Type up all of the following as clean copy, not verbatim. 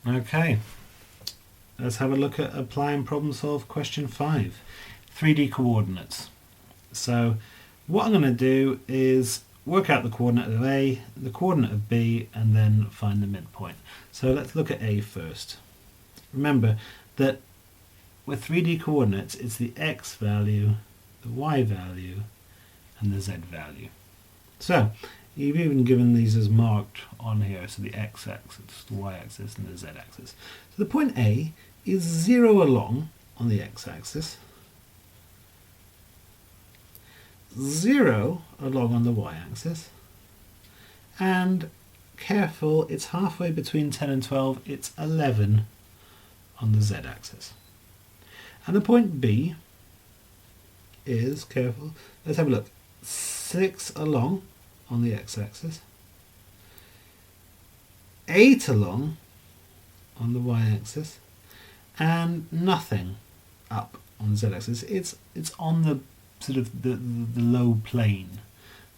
Okay, let's have a look at apply and problem solve question 5. 3D coordinates. So what I'm going to do is work out the coordinate of A, the coordinate of B, and then find the midpoint. So let's look at A first. Remember that with 3D coordinates, it's the X value, the Y value, and the Z value. So you've even given these as marked on here, so the x-axis, the y-axis, and the z-axis. So the point A is 0 along on the x-axis, 0 along on the y-axis, and careful, it's halfway between 10 and 12, it's 11 on the z-axis. And the point B is, careful, let's have a look, 6 along on the x-axis, 8 along on the y-axis, and nothing up on the z-axis. It's on the sort of the low plane,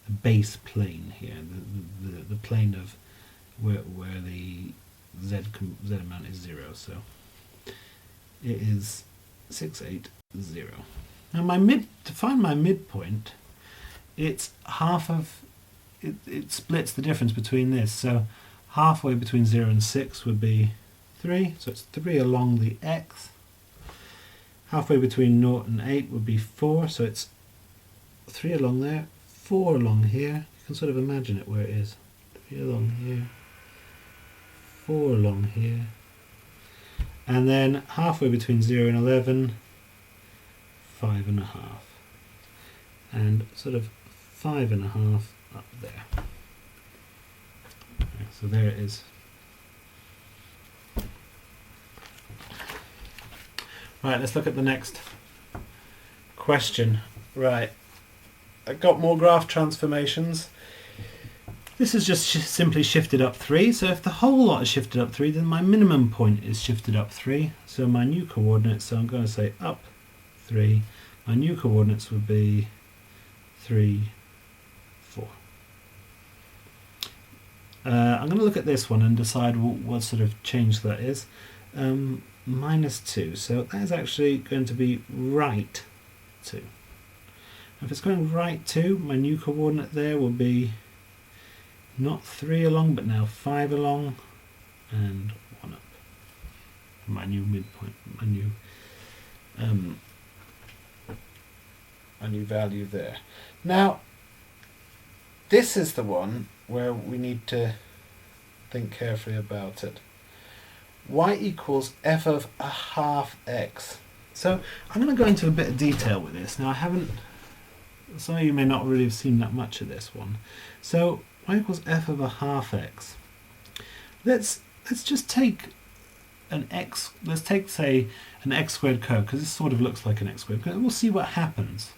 the base plane here, the plane of where the z amount is 0. So it is 6, 8, 0. Now to find my midpoint, it's half of it splits the difference between this. So halfway between 0 and 6 would be 3, so it's 3 along the x. Halfway between 0 and 8 would be 4, so it's 3 along there, 4 along here. You can sort of imagine it where it is. 3 along here, 4 along here. And then halfway between 0 and 11, 5.5. And sort of 5.5 up there. Okay, so there it is. Right, let's look at the next question. Right, I got more graph transformations. This is just simply shifted up 3. So if the whole lot is shifted up 3, then my minimum point is shifted up 3. So my new coordinates, so I'm going to say up 3. My new coordinates would be 3, 4. I'm going to look at this one and decide what sort of change that is. -2, so that is actually going to be right 2. If it's going right 2, my new coordinate there will be not 3 along, but now 5 along, and 1 up. My new midpoint, my new value there. Now, this is the one where we need to think carefully about it. Y equals f of a half x. So I'm going to go into a bit of detail with this. Now some of you may not really have seen that much of this one. So y equals f of a half x. Let's just take an x, let's take say an x squared curve, because this sort of looks like an x squared curve. We'll see what happens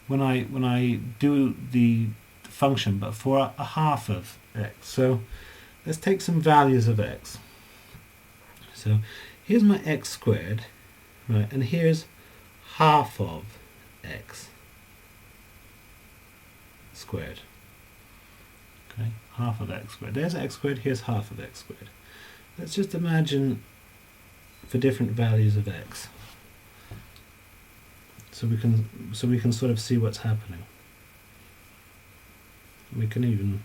when I do the function, but for a half of x. So let's take some values of x. So here's my x squared, right, and here's half of x squared. Okay, half of x squared. There's x squared, here's half of x squared. Let's just imagine for different values of x. So we can sort of see what's happening. We can even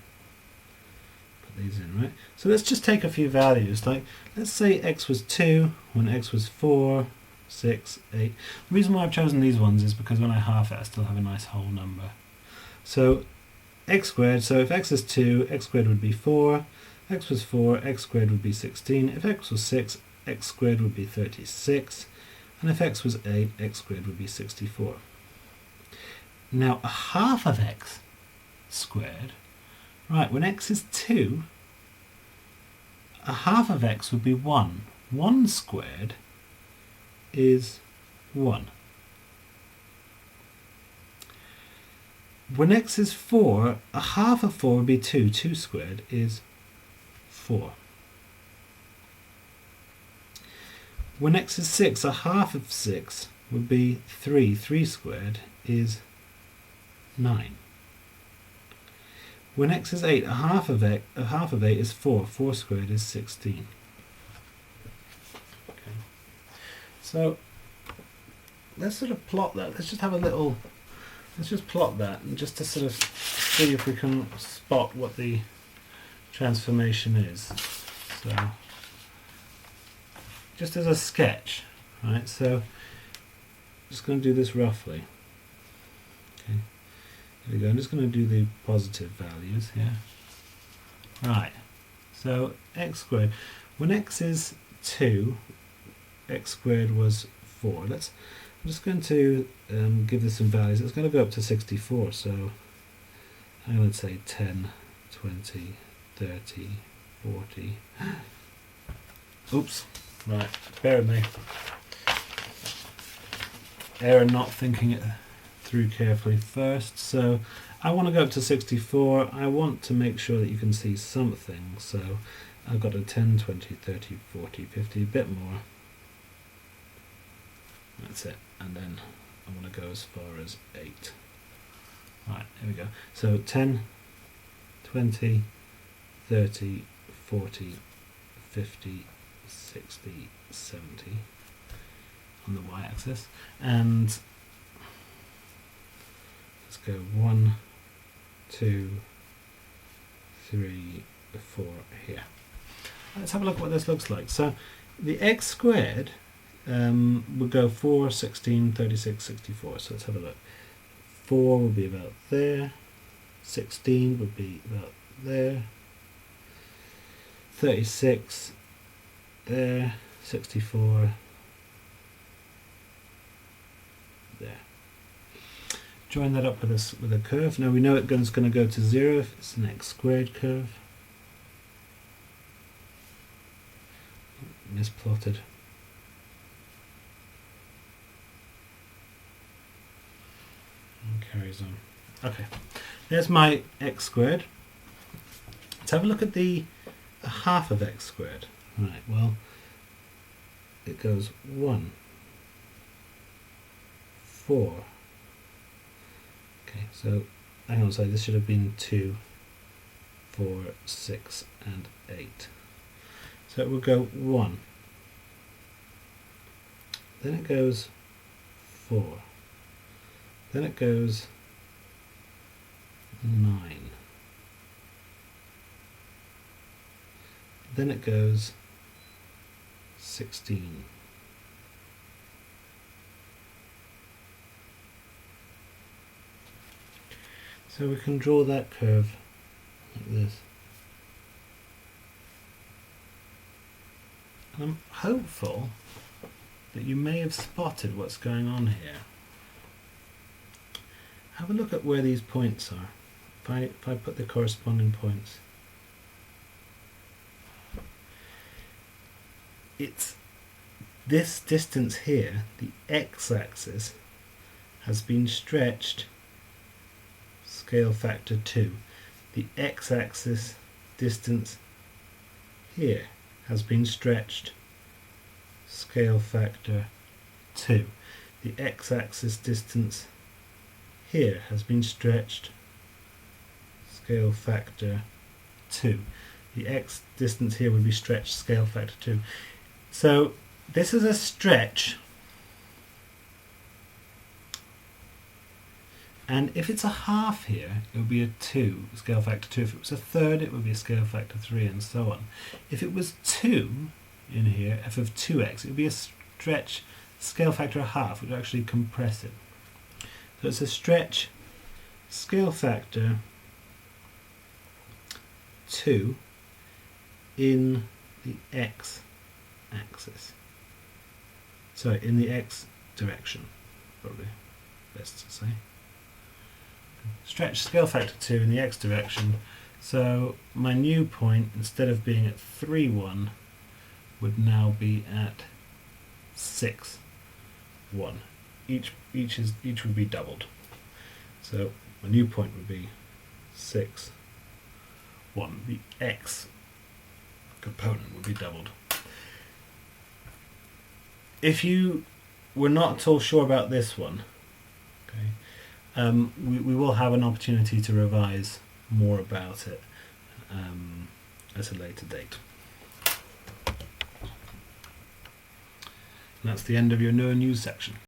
put these in, right? So let's just take a few values. Like, let's say x was 2 when x was 4, 6, 8. The reason why I've chosen these ones is because when I half it, I still have a nice whole number. So x squared, so if x is 2, x squared would be 4. X was 4, x squared would be 16. If x was 6, x squared would be 36. And if x was 8, x squared would be 64. Now, a half of x squared, right, when x is 2, a half of x would be 1. 1 squared is 1. When x is 4, a half of 4 would be 2. 2 squared is 4. When x is 6, a half of 6 would be 3. 3 squared is 9. When x is 8, a half of 8 is 4. 4 squared is 16. So let's sort of plot that. Let's just have a little, let's just plot that and just to sort of see if we can spot what the transformation is. So just as a sketch, right? So I'm just going to do this roughly. Okay, here we go. I'm just going to do the positive values here. Right, so x squared. When x is 2, x squared was 4. I'm just going to give this some values. It's going to go up to 64, so I'm going to say 10, 20, 30, 40. Oops, right, bear with me. Error, not thinking it through carefully first. So I want to go up to 64. I want to make sure that you can see something. So I've got a 10, 20, 30, 40, 50, a bit more. That's it. And then I want to go as far as 8. Right, here we go. So 10, 20, 30, 40, 50, 60, 70 on the y-axis. And let's go 1, 2, 3, 4 here. Let's have a look at what this looks like. So the x squared would go 4, 16, 36, 64. So let's have a look. 4 would be about there. 16 would be about there. 36 there. 64 there. Join that up with a curve. Now we know it's going to go to 0 if it's an x squared curve. Misplotted. And carries on. Okay, there's my x squared. Let's have a look at the half of x squared. Right, well, it goes 1, 4. Okay, so hang on, sorry, this should have been 2, 4, 6, and 8. So it will go 1. Then it goes 4. Then it goes 9. Then it goes 16. So we can draw that curve like this. And I'm hopeful that you may have spotted what's going on here. Have a look at where these points are. If I put the corresponding points. It's this distance here, the x-axis, has been stretched scale factor 2. The x-axis distance here has been stretched scale factor 2. The x-axis distance here has been stretched scale factor 2. The x distance here would be stretched scale factor 2. So this is a stretch, and if it's a half here, it would be a 2, scale factor 2. If it was a third, it would be a scale factor 3, and so on. If it was 2 in here, f of 2x, it would be a stretch scale factor a half, which would actually compress it. So it's a stretch scale factor 2 in the x-axis. Sorry, in the x direction, probably best to say. Stretch scale factor 2 in the x direction. So my new point, instead of being at 3, 1, would now be at 6, 1. Each would be doubled. So my new point would be 6, 1. The x component would be doubled. If you were not at all sure about this one, okay, we will have an opportunity to revise more about it at a later date. And that's the end of your No News section.